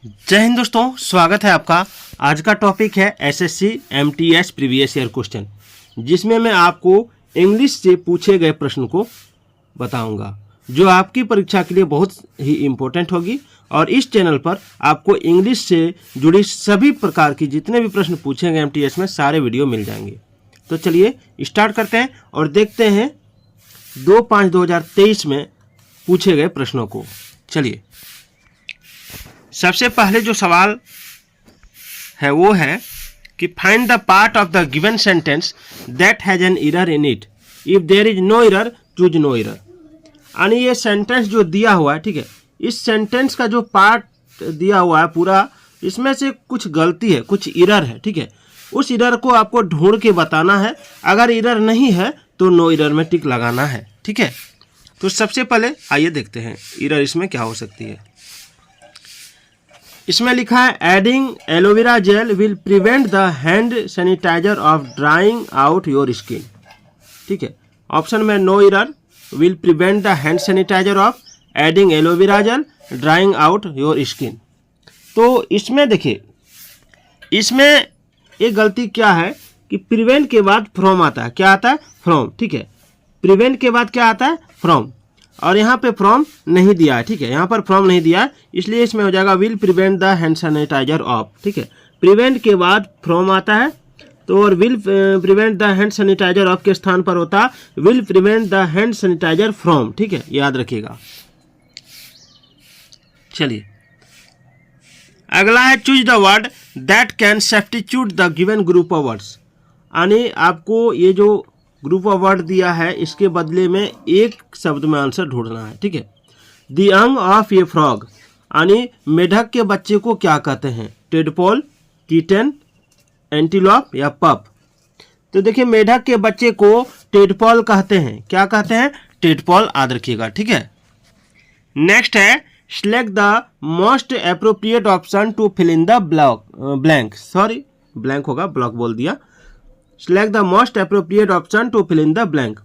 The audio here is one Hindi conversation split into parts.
जय हिंद दोस्तों, स्वागत है आपका। आज का टॉपिक है SSC MTS previous year question, जिसमें मैं आपको इंग्लिश से पूछे गए प्रश्न को बताऊंगा जो आपकी परीक्षा के लिए बहुत ही इम्पोर्टेंट होगी। और इस चैनल पर आपको इंग्लिश से जुड़ी सभी प्रकार की जितने भी प्रश्न पूछे गए एमटीएस में सारे वीडियो मिल जाएंगे। तो चलिए स्टार्ट करते हैं और देखते हैं 2/5/2023 में पूछे गए प्रश्नों को। चलिए, सबसे पहले जो सवाल है वो है कि find the part of the given sentence that has an error in it, if there is no error choose no error. यानी ये सेंटेंस जो दिया हुआ है, ठीक है, इस सेंटेंस का जो पार्ट दिया हुआ है पूरा, इसमें से कुछ गलती है, कुछ एरर है, ठीक है। उस एरर को आपको ढूंढ के बताना है। अगर एरर नहीं है तो नो एरर में टिक लगाना है, ठीक है। तो सबसे पहले आइए देखते हैं एरर इसमें क्या हो सकती है। इसमें लिखा है adding aloe vera gel will prevent the hand sanitizer of drying out your skin, ठीक है। ऑप्शन में no error, will prevent the hand sanitizer of adding aloe vera gel drying out your skin. तो इसमें देखिए, इसमें एक गलती क्या है कि प्रिवेंट के बाद फ्रॉम आता है। क्या आता है? फ्रॉम, ठीक है। प्रिवेंट के बाद क्या आता है? फ्रॉम। और यहाँ पे फ्रॉम नहीं दिया है, ठीक है। यहाँ पर फ्रॉम नहीं दिया है, इसलिए इसमें हो जाएगा will prevent the hand sanitizer of, ठीक है। प्रिवेंट के बाद फ्रॉम आता है, तो और will prevent the hand sanitizer of के स्थान पर होता will prevent the hand sanitizer from, ठीक है, याद रखिएगा। चलिए, अगला है choose the word that can substitute the given group of words. यानी आपको ये जो ग्रुप ऑफ वर्ड दिया है इसके बदले में एक शब्द में आंसर ढूंढना है, ठीक है। The young of A frog, यानी मेढक के बच्चे को क्या कहते हैं? टेडपोल, किटन, एंटीलोप या पप। तो देखिए, मेढक के बच्चे को टेडपोल कहते हैं। क्या कहते हैं? टेडपोल, याद रखिएगा, ठीक है। नेक्स्ट है select the most appropriate option to fill in the blank. Sorry, blank होगा, ब्लॉक बोल दिया। Select the most appropriate option to fill in the blank,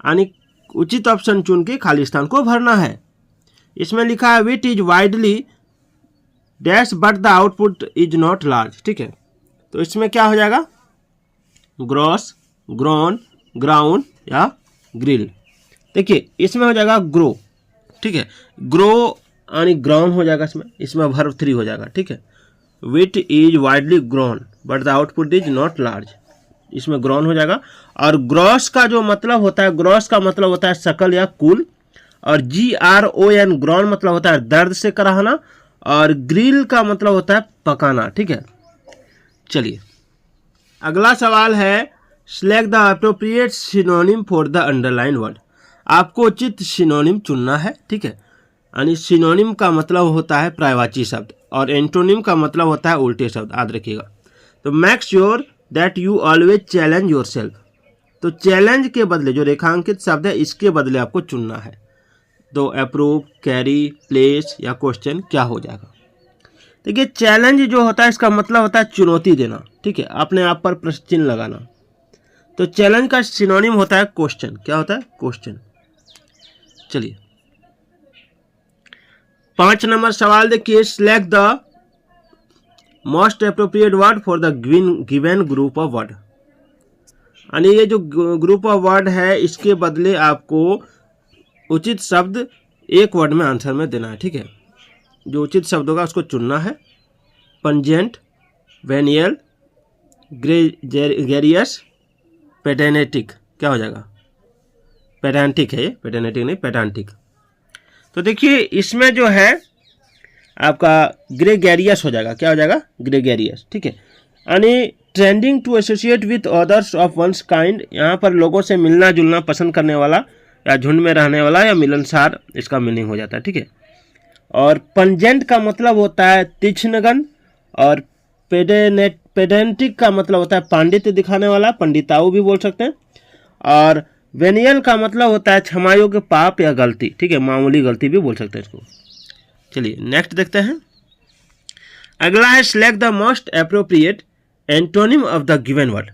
यानी उचित ऑप्शन चुन के खाली स्थान को भरना है। इसमें लिखा है wit is widely dash but the output is not large, ठीक है। तो इसमें क्या हो जाएगा? ग्रॉस, ग्रोन, ग्राउंड या ग्रिल। देखिए, इसमें हो जाएगा ग्रो, ठीक है। ग्रो यानी ग्राउंड हो जाएगा, इसमें वर्ब 3 हो जाएगा, ठीक है। Wit is widely grown but the output is not large, इसमें ग्रोन हो जाएगा। और ग्रॉस का जो मतलब होता है, ग्रॉस का मतलब होता है सकल या कुल। और GRON ग्रोन मतलब होता है दर्द से कराहना। और ग्रिल का मतलब होता है पकाना, ठीक है। चलिए, अगला सवाल है select the appropriate synonym for the underline word. आपको उचित सिनोनिम चुनना है, ठीक है। यानी सिनोनिम का मतलब होता है पर्यायवाची शब्द और एंटोनिम का मतलब होता है उल्टे शब्द, याद रखिएगा। तो make sure that you always challenge your self. तो चैलेंज के बदले जो रेखांकित शब्द है इसके बदले आपको चुनना है। तो अप्रूव, कैरी, प्लेस या क्वेश्चन क्या हो जाएगा? देखिए, चैलेंज जो होता है इसका मतलब होता है चुनौती देना, ठीक है, अपने आप पर प्रश्न चिन्ह लगाना। तो चैलेंज का सिनोनिम होता है क्वेश्चन। क्या होता है? क्वेश्चन। चलिए, 5 नंबर सवाल देखिए, select the most appropriate word for the given group of word. यानी ये जो ग्रुप ऑफ वर्ड है इसके बदले आपको उचित शब्द एक वर्ड में आंसर में देना है, ठीक है। जो उचित शब्द होगा उसको चुनना है। Pungent, venial, gregarious, pedantic. क्या हो जाएगा? पेडांटिक है ये, पेडेनेटिक नहीं, पेडांटिक। तो देखिए, इसमें जो है आपका ग्रेगेरियस हो जाएगा। क्या हो जाएगा? ग्रेगेरियस, ठीक है। यानी trending to associate with others of one's kind, यहाँ पर लोगों से मिलना जुलना पसंद करने वाला या झुंड में रहने वाला या मिलनसार, इसका मीनिंग हो जाता है, ठीक है। और पंजेंट का मतलब होता है तीक्ष्णगन। और पेडेंटिक का मतलब होता है पांडित्य दिखाने वाला, पंडिताऊ भी बोल सकते हैं। और वेनियल का मतलब होता है क्षमायोग्य पाप या गलती, ठीक है, मामूली गलती भी बोल सकते हैं इसको। चलिए, नेक्स्ट देखते हैं। अगला है select the most appropriate antonym of the given word,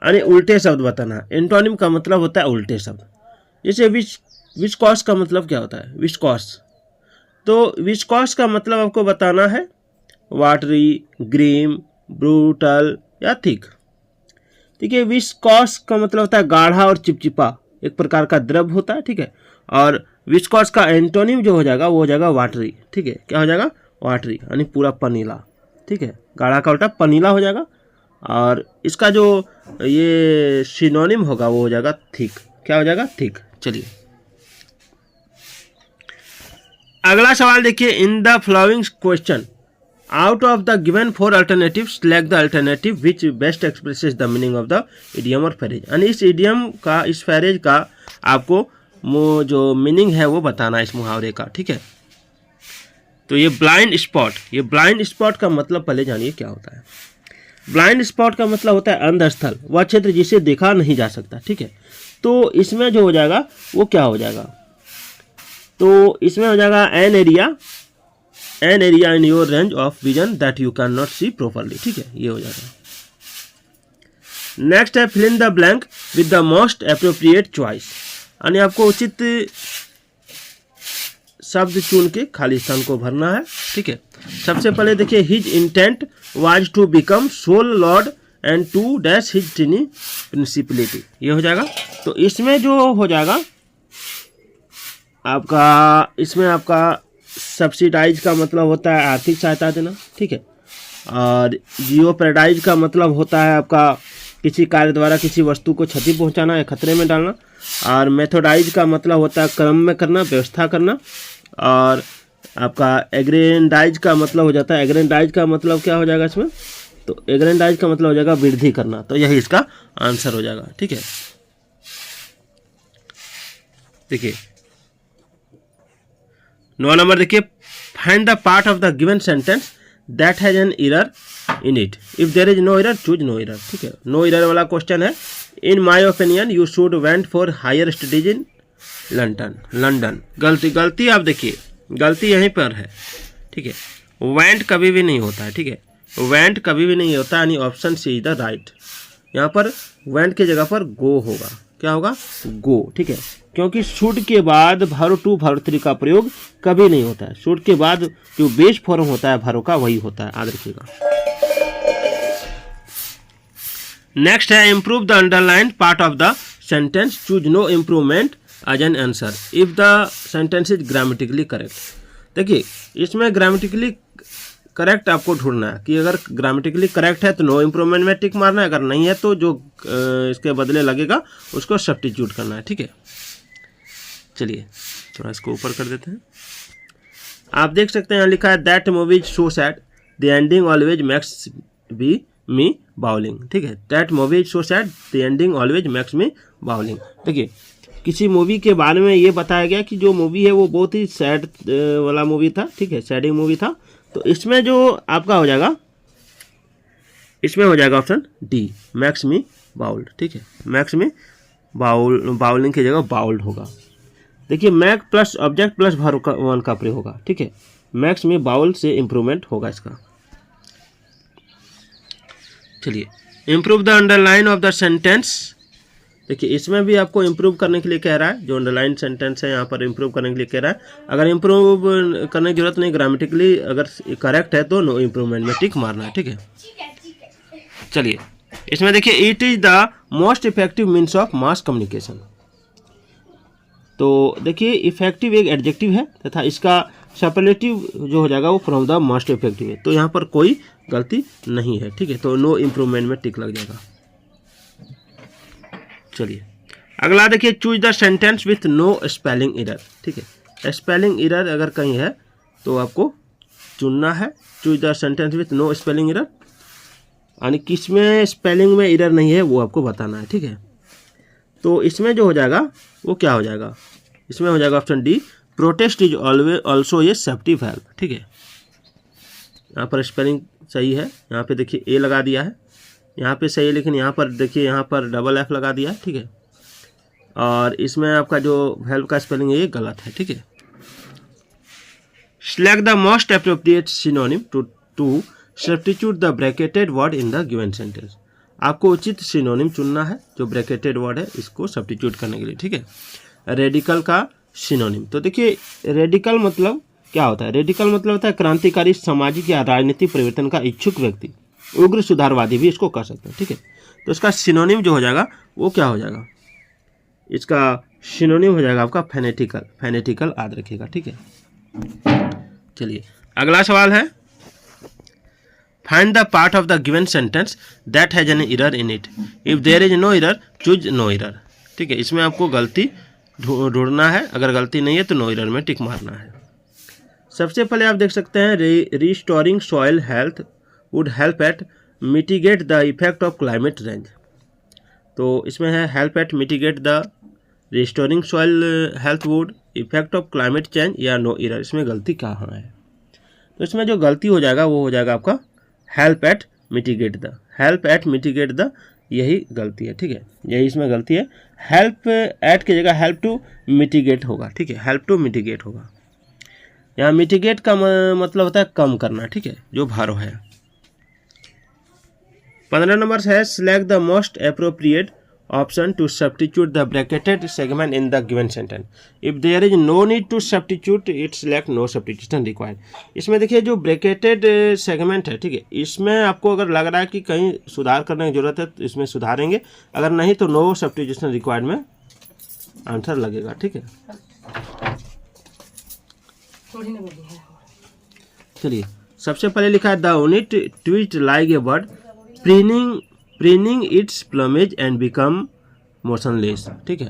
यानी उल्टे शब्द बताना। एंटोनिम का मतलब होता है उल्टे शब्द। जैसे विस्कॉस का मतलब क्या होता है? विस्कॉस तो विस्कॉस का मतलब आपको बताना है वाटरी, ग्रीम, ब्रूटल या थिक। ठीक है, विस्कॉस का मतलब होता है गाढ़ा और चिपचिपा, एक प्रकार का द्रव होता है। ठीक है, और विस्कॉस का एंटोनिम जो हो जाएगा वो हो जाएगा वाटरी। ठीक है, क्या हो जाएगा? वाटरी, यानी पूरा पनीला। ठीक है, गाढ़ा का उल्टा पनीला हो जाएगा। और इसका जो ये सिनोनिम होगा वो हो जाएगा थिक। क्या हो जाएगा? थिक। चलिए अगला सवाल देखिए, in the following question out of the given 4 alternative select the alternative which best expresses the meaning of the idiom और फ्रेज। यानी इस इडियम का, इस फ्रेज का आपको जो मीनिंग है वो बताना है इस मुहावरे का। ठीक है, तो ये ब्लाइंड स्पॉट, ये ब्लाइंड स्पॉट का मतलब पहले जानिए क्या होता है। ब्लाइंड स्पॉट का मतलब होता है अंधस्थल, वह क्षेत्र जिसे देखा नहीं जा सकता। ठीक है, तो इसमें जो हो जाएगा वो क्या हो जाएगा? तो इसमें हो जाएगा an area in your range of vision that you can not see properly. ठीक है, ये हो जाएगा। नेक्स्ट है fill in the blank with the most appropriate choice, यानी आपको उचित शब्द चुन के खाली स्थान को भरना है। ठीक है, सबसे पहले देखिए, his intent was to become sole lord and to dash his tiny principality, ये हो जाएगा। तो इसमें जो हो जाएगा आपका, इसमें आपका सब्सिडाइज का मतलब होता है आर्थिक सहायता देना। ठीक है, और जियोप्रेडाइज का मतलब होता है आपका किसी कार्य द्वारा किसी वस्तु को क्षति पहुंचाना या खतरे में डालना। और मेथोडाइज का मतलब होता है क्रम में करना, व्यवस्था करना। और आपका एग्रेंडाइज का मतलब हो जाता है, एग्रेंडाइज का मतलब क्या हो जाएगा इसमें? तो एग्रेंडाइज का मतलब हो जाएगा वृद्धि करना। तो यही इसका आंसर हो जाएगा। ठीक है, देखिए 9 नंबर देखिए, find the part of the given sentence that has an error in it, if there is no error choose no error. ठीक है, नो एरर वाला क्वेश्चन है। In my opinion you should went for higher studies in London. गलती आप देखिए, गलती यहीं पर है। ठीक है, वेंट कभी भी नहीं होता है। ठीक है, वेंट कभी भी नहीं होता, यानी option c is the right. यहाँ पर वेंट की जगह पर गो होगा। क्या होगा? गो। ठीक है, क्योंकि शुड के बाद वर्ब टू वर्ब 3 का प्रयोग कभी नहीं होता है। शुड के बाद जो बेस फॉर्म होता है वर्ब का वही होता है, याद रखिएगा। नेक्स्ट है improve the underline part of the sentence, choose no improvement as an answer if the sentence is grammatically correct. देखिए इसमें ग्रामेटिकली करेक्ट आपको ढूंढना है कि अगर ग्रामेटिकली करेक्ट है तो नो इम्प्रूवमेंट में टिक मारना है, अगर नहीं है तो जो इसके बदले लगेगा उसको सब्स्टिट्यूट करना है। ठीक है, चलिए थोड़ा इसको ऊपर कर देते हैं। आप देख सकते हैं यहाँ लिखा है that movie is so sad the ending always makes be me bowling. ठीक है, that movie is so sad the ending always makes me bowling. देखिए किसी मूवी के बारे में ये बताया गया कि जो मूवी है वो बहुत ही सैड वाला मूवी था। ठीक है, सैडिंग मूवी था। तो इसमें जो आपका हो जाएगा, इसमें हो जाएगा ऑप्शन डी, मैक्स मी बाउल्ड। ठीक है, मैक्स मी बाउलिंग की जगह बाउल्ड होगा। देखिए make plus object plus verb का 1 का प्रयोग होगा। ठीक है, मैक्स में बाउल से इम्प्रूवमेंट होगा इसका। चलिए improve the underline of the sentence. देखिए इसमें भी आपको इम्प्रूव करने के लिए कह रहा है, जो अंडरलाइन सेंटेंस है यहाँ पर इम्प्रूव करने के लिए कह रहा है। अगर इम्प्रूव करने की जरूरत नहीं, ग्रामेटिकली अगर करेक्ट है तो नो इम्प्रूवमेंट में टिक मारना है। ठीक है, चलिए इसमें देखिए it is the most effective means of mass communication. तो देखिए इफेक्टिव एक एडजेक्टिव है तथा इसका सुपरलेटिव जो हो जाएगा वो फ्रॉम द मोस्ट इफेक्टिव है। तो यहाँ पर कोई गलती नहीं है। ठीक है, तो नो इम्प्रूवमेंट में टिक लग जाएगा। चलिए अगला देखिए choose the sentence with no spelling error. ठीक है, स्पेलिंग एरर अगर कहीं है तो आपको चुनना है। Choose the sentence with no spelling error, यानी किसमें स्पेलिंग में एरर नहीं है वो आपको बताना है। ठीक है, तो इसमें जो हो जाएगा वो क्या हो जाएगा? इसमें हो जाएगा option D, protest is always also a safety valve. ठीक है, यहाँ पर स्पेलिंग सही है, यहाँ पे देखिए ए लगा दिया है, यहाँ पे सही है, लेकिन यहाँ पर देखिए यहाँ पर डबल एफ लगा दिया है। ठीक है, और इसमें आपका जो वैल्व का स्पेलिंग है ये गलत है। ठीक है, select the most appropriate synonym to substitute the bracketed word in the given sentence. आपको उचित सिनोनिम चुनना है जो ब्रैकेटेड वर्ड है इसको सब्स्टिट्यूट करने के लिए। ठीक है, रेडिकल का सिनोनिम, तो देखिए रेडिकल मतलब क्या होता है? रेडिकल मतलब होता है क्रांतिकारी, सामाजिक या राजनीतिक परिवर्तन का इच्छुक व्यक्ति, उग्र सुधारवादी भी इसको कह सकते हैं, ठीक है। तो इसका सिनोनिम जो हो जाएगा वो क्या हो जाएगा? इसका सिनोनिम हो जाएगा आपका फेनेटिकल, फेनेटिकल याद रखिएगा, ठीक है। चलिए अगला सवाल है, find the part of the given sentence that has an error in it, if there is no error choose no error, ठीक है। इसमें आपको गलती ढूंढना है, अगर गलती नहीं है तो नो एरर में टिक मारना है। सबसे पहले आप देख सकते हैं restoring soil health would help at mitigate the effect of climate change. तो इसमें है help at mitigate the restoring soil health would effect of climate change या नो एरर, इसमें गलती कहाँ है? तो इसमें जो गलती हो जाएगा वो हो जाएगा आपका help at mitigate the, help at mitigate the, यही गलती है, ठीक है, यही इसमें गलती है। हेल्प एट की जगह हेल्प टू मिटिगेट होगा, ठीक है, हेल्प टू मिटिगेट होगा। यहाँ मिटिगेट का मतलब होता है कम करना, ठीक है, जो भार है। 15 नंबर है select the most appropriate option to substitute the bracketed segment in the given sentence, if there is no need to substitute it select no substitution required. इसमें देखिए जो ब्रैकेटेड सेगमेंट है, ठीक है, इसमें आपको अगर लग रहा है कि कहीं सुधार करने की जरूरत है तो इसमें सुधारेंगे, अगर नहीं तो नो सब्स्टिट्यूशन रिक्वायर्ड में आंसर लगेगा, ठीक है। चलिए सबसे पहले लिखा है the unit tweet like a bird preening it's plumage and become motionless, ठीक है।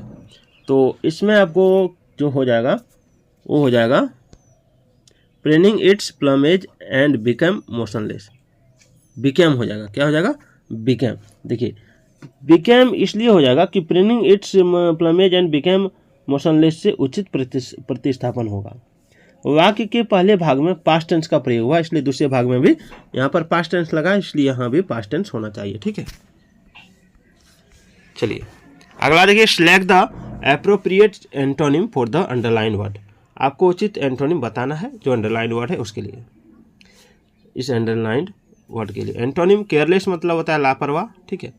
तो इसमें आपको जो हो जाएगा वो हो जाएगा preening it's plumage and become motionless, became हो जाएगा, क्या हो जाएगा? बिकेम। देखिए बिकेम इसलिए हो जाएगा कि preening it's plumage and became motionless से उचित प्रतिस्थापन होगा। वाक्य के पहले भाग में पास्ट टेंस का प्रयोग हुआ, इसलिए दूसरे भाग में भी यहाँ पर पास्ट टेंस लगा, इसलिए यहाँ भी पास्ट टेंस होना चाहिए, ठीक है। चलिए अगला देखिए select the appropriate antonym for the underline word. आपको उचित एंटोनिम बताना है जो अंडरलाइन वर्ड है उसके लिए, इस अंडरलाइंड वर्ड के लिए। एंटोनिम केयरलेस मतलब होता है लापरवाह, ठीक है।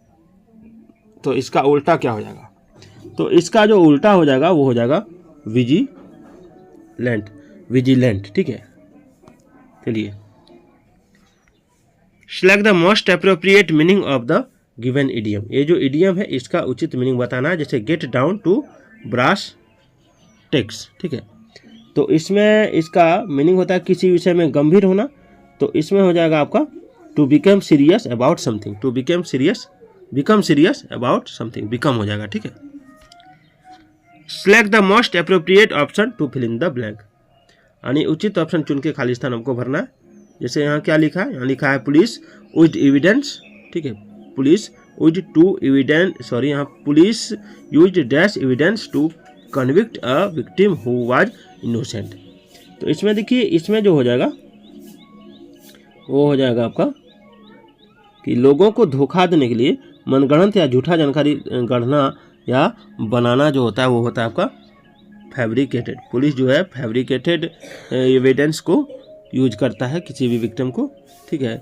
तो इसका उल्टा क्या हो जाएगा? तो इसका जो उल्टा हो जाएगा वो हो जाएगा विजिलेंट, विजिलेंट, ठीक है। चलिए select the most appropriate meaning of the given idiom. ये जो इडियम है इसका उचित मीनिंग बताना है, जैसे get down to brass tacks, ठीक है। तो इसमें इसका मीनिंग होता है किसी विषय में गंभीर होना, तो इसमें हो जाएगा आपका to become serious about something, to become serious, become serious about something, become हो जाएगा, ठीक है। Select the most appropriate option to fill in the blank, यानी उचित ऑप्शन चुन के खाली स्थान हमको भरना है। जैसे यहाँ क्या लिखा है? यहाँ लिखा है पुलिस विद एविडेंस, ठीक है, police with to evidence, sorry यहाँ police used dash evidence to convict a victim who was innocent. तो इसमें देखिए इसमें जो हो जाएगा वो हो जाएगा आपका कि लोगों को धोखा देने के लिए मनगढ़ंत या झूठा जानकारी गढ़ना या बनाना जो होता है वो होता है आपका फैब्रिकेटेड। पुलिस जो है फैब्रिकेटेड एविडेंस को यूज करता है किसी भी विक्टिम को, ठीक है,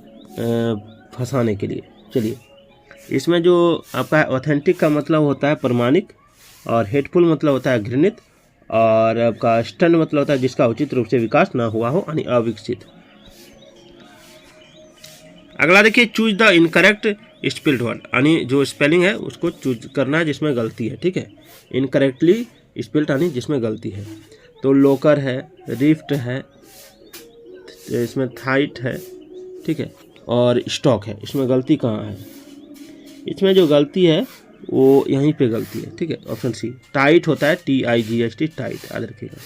फंसाने के लिए। चलिए इसमें जो आपका ऑथेंटिक का मतलब होता है प्रमाणिक, और हेटफुल मतलब होता है घृणित, और आपका स्टन मतलब होता है जिसका उचित रूप से विकास ना हुआ हो, यानी अविकसित। अगला देखिए choose the incorrect spelled word, यानी जो स्पेलिंग है उसको चूज करना है जिसमें गलती है, ठीक है। इनकरेक्टली स्पेल्ड यानी जिसमें गलती है। तो लोकर है, रिफ्ट है, इसमें थाइट है, ठीक है, और स्टॉक है, इसमें गलती कहाँ है? इसमें जो गलती है वो यहीं पे गलती है, ठीक है, ऑप्शन सी। टाइट होता है TIGHT, टाइट, याद रखिएगा।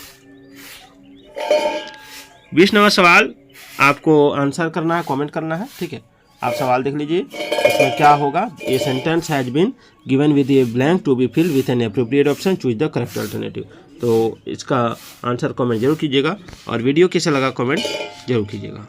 20 नंबर सवाल आपको आंसर करना है, कमेंट करना है, ठीक है। आप सवाल देख लीजिए, इसमें क्या होगा? A sentence has been given with a blank to be fill with an appropriate option, choose the correct alternative. तो इसका आंसर कमेंट जरूर कीजिएगा, और वीडियो कैसा लगा कमेंट जरूर कीजिएगा।